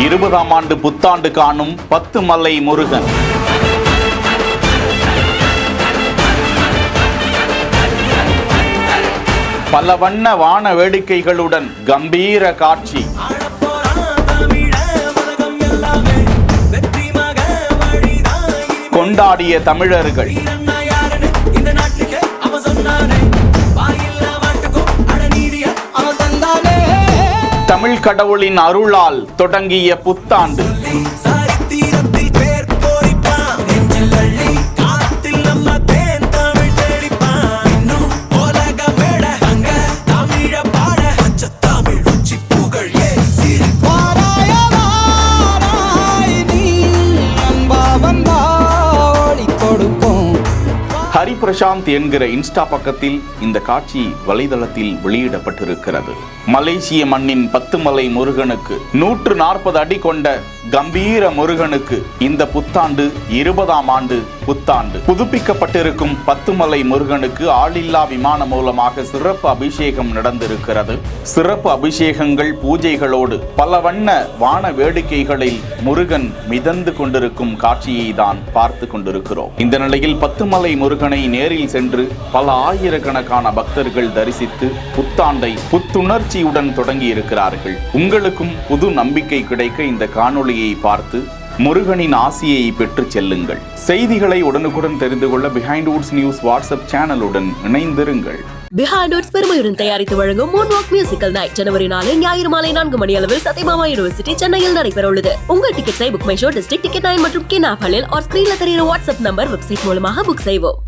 20ஆம் ஆண்டு புத்தாண்டு காணும் பத்துமலை முருகன். பல வண்ண வான வேடிக்கைகளுடன் கம்பீர காட்சி. கொண்டாடிய தமிழர்கள். தமிழ் கடவுளின் அருளால் தொடங்கிய புத்தாண்டு. ஹரி பிரசாந்த் என்கிற இன்ஸ்டா பக்கத்தில் இந்த காட்சி வலைதளத்தில் வெளியிடப்பட்டிருக்கிறது. மலேசிய மண்ணின் பத்துமலை முருகனுக்கு 140 அடி கொண்ட கம்பீர முருகனுக்கு இந்த புத்தாண்டு 20ஆம் ஆண்டு புத்தாண்டு. புதுப்பிக்கப்பட்டிருக்கும் பத்துமலை முருகனுக்கு ஆளில்லா விமானம் மூலமாக சிறப்பு அபிஷேகம் நடந்திருக்கிறது. சிறப்பு அபிஷேகங்கள் பூஜைகளோடு பல வண்ண வான வேடிக்கைகளில் முருகன் மிதந்து கொண்டிருக்கும் காட்சியை தான் பார்த்து கொண்டிருக்கிறோம். இந்த நிலையில் பத்துமலை முருகனை நேரில் சென்று பல ஆயிரக்கணக்கான பக்தர்கள் தரிசித்து புத்தாண்டை புத்துணர்ச்சியுடன் தொடங்கி இருக்கிறார்கள். உங்களுக்கும் புது நம்பிக்கை கிடைக்க இந்த காணொளியை பார்த்து முருகனின் ஆசியை பெற்று செல்லுங்கள். செய்திகளை உடனுக்குடன் தெரிந்து கொள்ள பிஹைண்ட் வுட்ஸ் நியூஸ் வாட்ஸ்அப் சேனலுடன் இணைந்திருங்கள். பிஹைண்ட் வுட்ஸ் பெருமையுடன் தயாரித்து வழங்கும் மூன்வாக் மியூசிக்கல் நைட் ஜனவரி 4 ஞாயிறு மாலை 4 மணி அளவில் சத்யபாமா யூனிவர்சிட்டி சென்னையில் நடைபெற உள்ளது. உங்கள் டிக்கெட்ஸை BookMyShow, district ticket 9 மற்றும் கின் ஆப்களில் ஸ்கிரீன்ல தெரியுற வாட்ஸ்அப் நம்பர் வெப்சைட் மூலமாக புக் செய்வோம்.